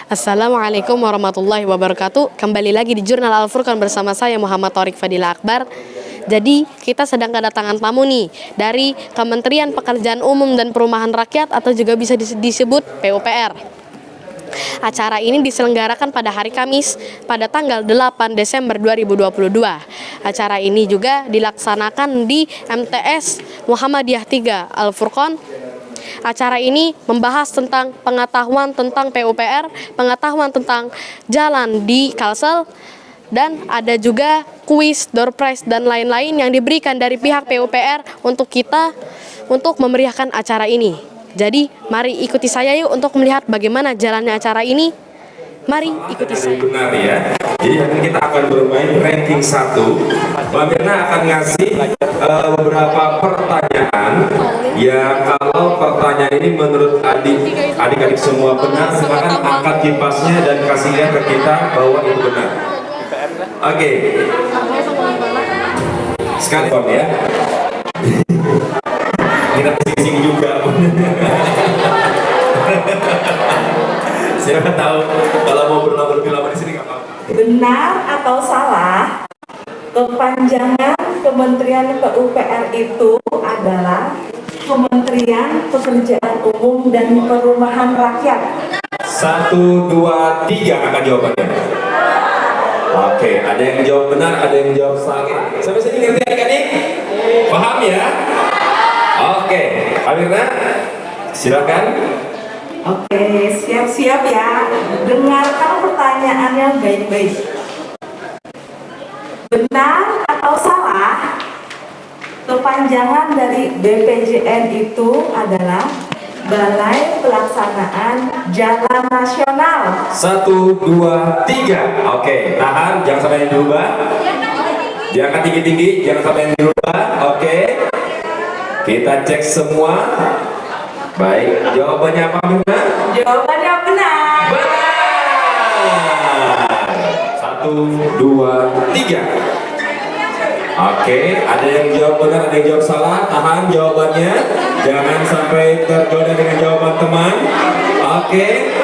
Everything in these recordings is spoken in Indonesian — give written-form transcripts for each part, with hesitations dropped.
Assalamualaikum warahmatullahi wabarakatuh. Kembali lagi di Jurnal Al-Furqan bersama saya Muhammad Thoriq Fadila Akbar. Jadi kita sedang kedatangan tamu nih dari Kementerian Pekerjaan Umum dan Perumahan Rakyat atau juga bisa disebut PUPR. Acara ini diselenggarakan pada hari Kamis pada tanggal 8 Desember 2022. Acara ini juga dilaksanakan di MTS Muhammadiyah 3 Al-Furqan. Acara ini membahas tentang pengetahuan tentang PUPR, pengetahuan tentang jalan di Kalsel, dan ada juga kuis, door prize, dan lain-lain yang diberikan dari pihak PUPR untuk kita untuk memeriahkan acara ini. Jadi, mari ikuti saya yuk untuk melihat bagaimana jalannya acara ini. Mari ikuti saya. Benar ya. Jadi nanti kita akan bermain ranking 1. Mbak Mirna akan ngasih beberapa pertanyaan. Ya, kalau pertanyaan ini menurut adik-adik semua benar, silakan angkat kipasnya dan kasih lihat ke kita bahwa itu benar. Oke. Sekali ya. Kita sing-sing juga. Siapa tahu kalau mau berlama lebih lama di sini nggak apa-apa. Benar atau salah, kepanjangan Kementerian PUPR itu adalah Kementerian Pekerjaan Umum dan Perumahan Rakyat. 1, 2, 3 akan jawabannya. Oke, ada yang jawab benar, ada yang jawab salah. Sampai sini ngerti adik-adik? Paham ya? Oke, Amirna, silakan. Oke, siap-siap ya. Dengarkan pertanyaannya baik-baik. Benar atau salah, kepanjangan dari BPJN itu adalah Balai Pelaksanaan Jalan Nasional. 1, 2, 3. Oke, tahan, jangan sampai yang dirubah. Jangan tinggi-tinggi, jangan sampai yang dirubah. Oke, kita cek semua. Baik, jawabannya apa Mirna? Jawabannya benar. Benar. 1, 2, 3. Oke, ada yang jawab benar, ada yang jawab salah. Tahan jawabannya, jangan sampai tergoda dengan jawaban teman. Oke,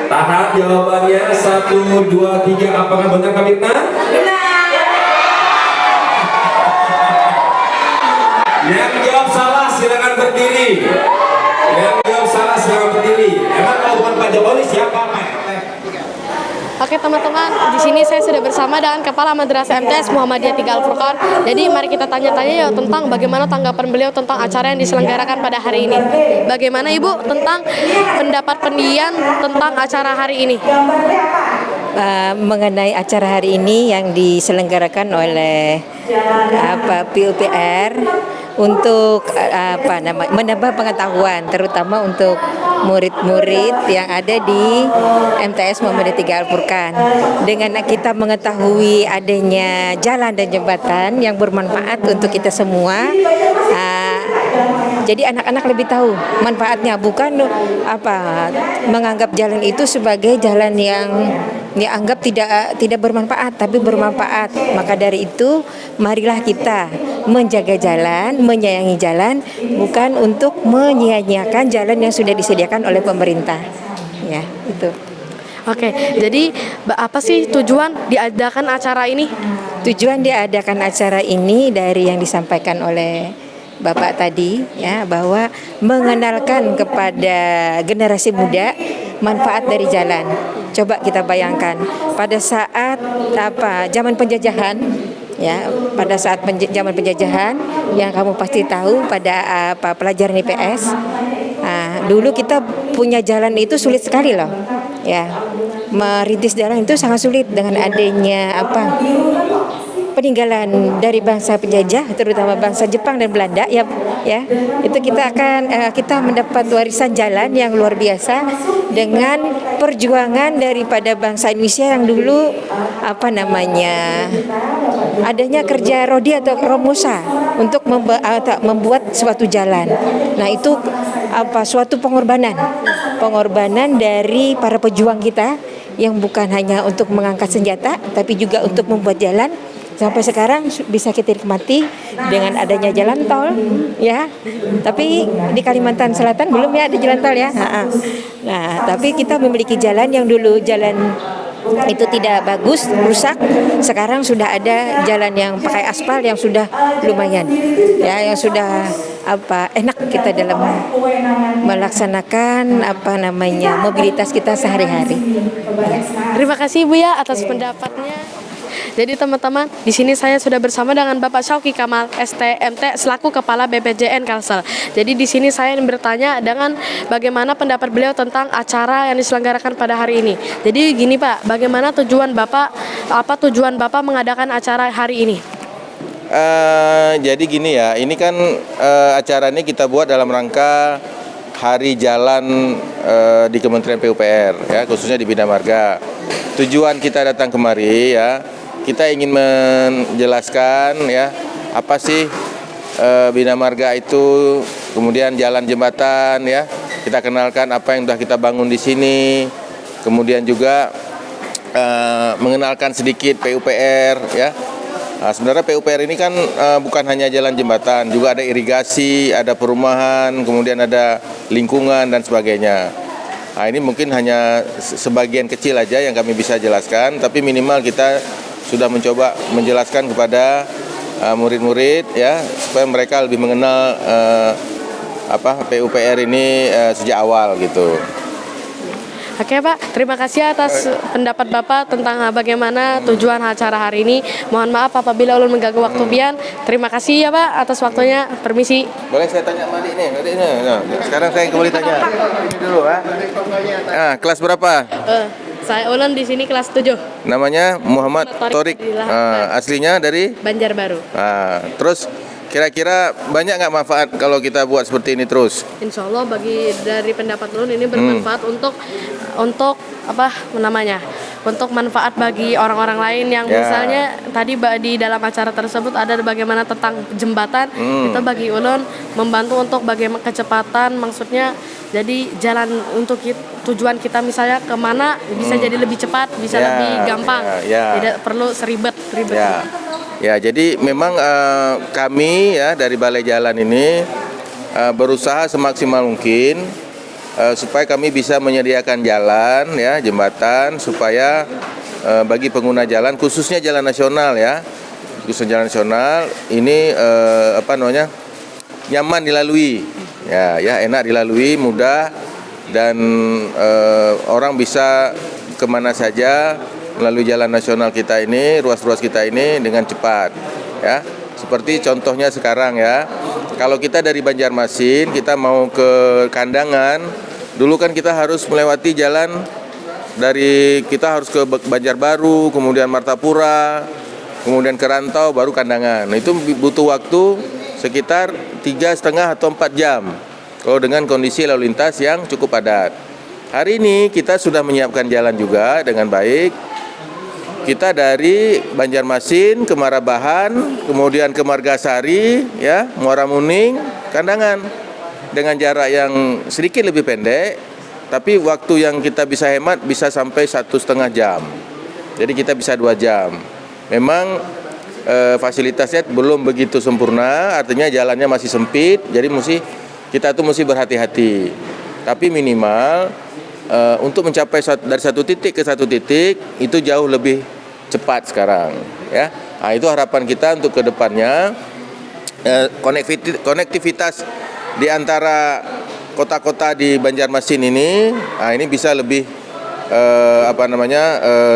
tahan jawabannya. 1, 2, 3. Apakah benar Kak Mirna? Benar. Yang jawab salah silakan berdiri. Yang jawab salah silakan berdiri. Emang kalau bukan Pak Jokowi siapa Pak? Oke teman-teman, di sini saya sudah bersama dengan Kepala Madrasah MTS Muhammadiyah 3 Al-Furqan. Jadi mari kita tanya-tanya ya tentang bagaimana tanggapan beliau tentang acara yang diselenggarakan pada hari ini. Bagaimana Ibu tentang pendapat pendidikan tentang acara hari ini? Mengenai acara hari ini yang diselenggarakan oleh PUPR untuk menambah pengetahuan terutama untuk murid-murid yang ada di MTS Muhammadiyah 3 Al-Furqan. Dengan kita mengetahui adanya jalan dan jembatan yang bermanfaat untuk kita semua, jadi anak-anak lebih tahu manfaatnya, bukan menganggap jalan itu sebagai jalan yang dianggap tidak bermanfaat, tapi bermanfaat. Maka dari itu marilah kita menjaga jalan, menyayangi jalan, bukan untuk menyia-nyiakan jalan yang sudah disediakan oleh pemerintah. Ya, itu. Oke, jadi apa sih tujuan diadakan acara ini? Tujuan diadakan acara ini dari yang disampaikan oleh Bapak tadi, ya, bahwa mengenalkan kepada generasi muda manfaat dari jalan. Coba kita bayangkan pada saat zaman penjajahan, ya, pada saat zaman penjajahan yang kamu pasti tahu pada pelajaran IPS. Dulu kita punya jalan itu sulit sekali loh, ya, merintis jalan itu sangat sulit dengan adanya peninggalan dari bangsa penjajah, terutama bangsa Jepang dan Belanda, ya, itu kita mendapat warisan jalan yang luar biasa dengan perjuangan daripada bangsa Indonesia yang dulu adanya kerja rodi atau romusa untuk membuat suatu jalan. Nah, itu suatu pengorbanan dari para pejuang kita yang bukan hanya untuk mengangkat senjata tapi juga untuk membuat jalan Sampai sekarang bisa kita nikmati dengan adanya jalan tol, ya. Tapi di Kalimantan Selatan belum ya ada jalan tol ya. Nah, tapi kita memiliki jalan yang dulu jalan itu tidak bagus, rusak. Sekarang sudah ada jalan yang pakai aspal yang sudah lumayan, ya, yang sudah enak kita dalam melaksanakan mobilitas kita sehari-hari. Terima kasih Ibu ya atas pendapatnya. Jadi teman-teman, di sini saya sudah bersama dengan Bapak Syauki Kamal STMT selaku Kepala BPJN Kalsel. Jadi di sini saya ingin bertanya dengan bagaimana pendapat beliau tentang acara yang diselenggarakan pada hari ini. Jadi gini Pak, bagaimana tujuan Bapak, apa tujuan Bapak mengadakan acara hari ini? Jadi gini ya, ini kan acara ini kita buat dalam rangka Hari Jalan di Kementerian PUPR, ya, khususnya di Bina Marga. Tujuan kita datang kemari ya, kita ingin menjelaskan ya apa sih Bina Marga itu, kemudian jalan jembatan ya, kita kenalkan apa yang sudah kita bangun di sini, kemudian juga mengenalkan sedikit PUPR ya. Nah, sebenarnya PUPR ini kan bukan hanya jalan jembatan, juga ada irigasi, ada perumahan, kemudian ada lingkungan dan sebagainya. Nah, ini mungkin hanya sebagian kecil aja yang kami bisa jelaskan, tapi minimal kita sudah mencoba menjelaskan kepada murid-murid ya supaya mereka lebih mengenal PUPR ini sejak awal gitu. Oke Pak, terima kasih atas pendapat Bapak tentang bagaimana tujuan acara hari ini. Mohon maaf apabila ulun mengganggu waktu pian. Terima kasih ya Pak atas waktunya. Permisi. Boleh saya tanya sama adik nih? Nah, sekarang saya kembali tanya. Ini dulu kelas berapa? Saya ulun di sini kelas 7. Namanya Muhammad Torik. Aslinya dari Banjarbaru. Terus kira-kira banyak nggak manfaat kalau kita buat seperti ini terus? Insya Allah dari pendapat ulun ini bermanfaat untuk untuk manfaat bagi orang-orang lain yang misalnya tadi di dalam acara tersebut ada bagaimana tentang jembatan, itu bagi ulun membantu untuk bagaimana kecepatan, maksudnya jadi jalan untuk tujuan kita misalnya kemana bisa jadi lebih cepat, bisa lebih gampang, tidak perlu seribet. Ya, jadi memang kami ya dari Balai Jalan ini berusaha semaksimal mungkin supaya kami bisa menyediakan jalan ya, jembatan supaya bagi pengguna jalan khususnya jalan nasional ya. Khususnya jalan nasional ini nyaman dilalui. Ya, enak dilalui, mudah dan orang bisa kemana saja melalui jalan nasional kita ini, ruas-ruas kita ini dengan cepat ya. Seperti contohnya sekarang ya, kalau kita dari Banjarmasin kita mau ke Kandangan, dulu kan kita harus melewati jalan kita harus ke Banjarbaru, kemudian Martapura, kemudian ke Rantau, baru Kandangan. Nah, itu butuh waktu sekitar 3,5 atau 4 jam kalau dengan kondisi lalu lintas yang cukup padat. Hari ini kita sudah menyiapkan jalan juga dengan baik. Kita dari Banjarmasin ke Marabahan, kemudian ke Margasari, ya, Muara Muning, Kandangan, dengan jarak yang sedikit lebih pendek, tapi waktu yang kita bisa hemat bisa sampai 1,5 jam. Jadi kita bisa 2 jam. Memang fasilitasnya belum begitu sempurna, artinya jalannya masih sempit, jadi kita tuh mesti berhati-hati. Tapi minimal untuk mencapai dari satu titik ke satu titik itu jauh lebih cepat sekarang ya. Nah, itu harapan kita untuk kedepannya konektivitas di antara kota-kota di Banjarmasin ini, ini bisa lebih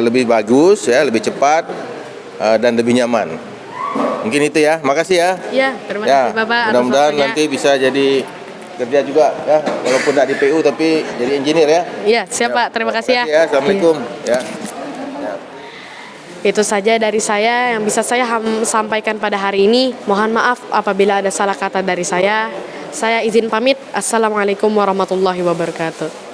lebih bagus ya, lebih cepat dan lebih nyaman. Mungkin itu ya. Makasih ya. Iya, terima kasih Bapak. Mudah-mudahan nanti bisa jadi kerja juga ya, walaupun tidak di PU tapi jadi engineer ya. Iya, siap Pak. Terima kasih ya. Assalamualaikum ya. Itu saja dari saya yang bisa saya sampaikan pada hari ini. Mohon maaf apabila ada salah kata dari saya. Saya izin pamit. Assalamualaikum warahmatullahi wabarakatuh.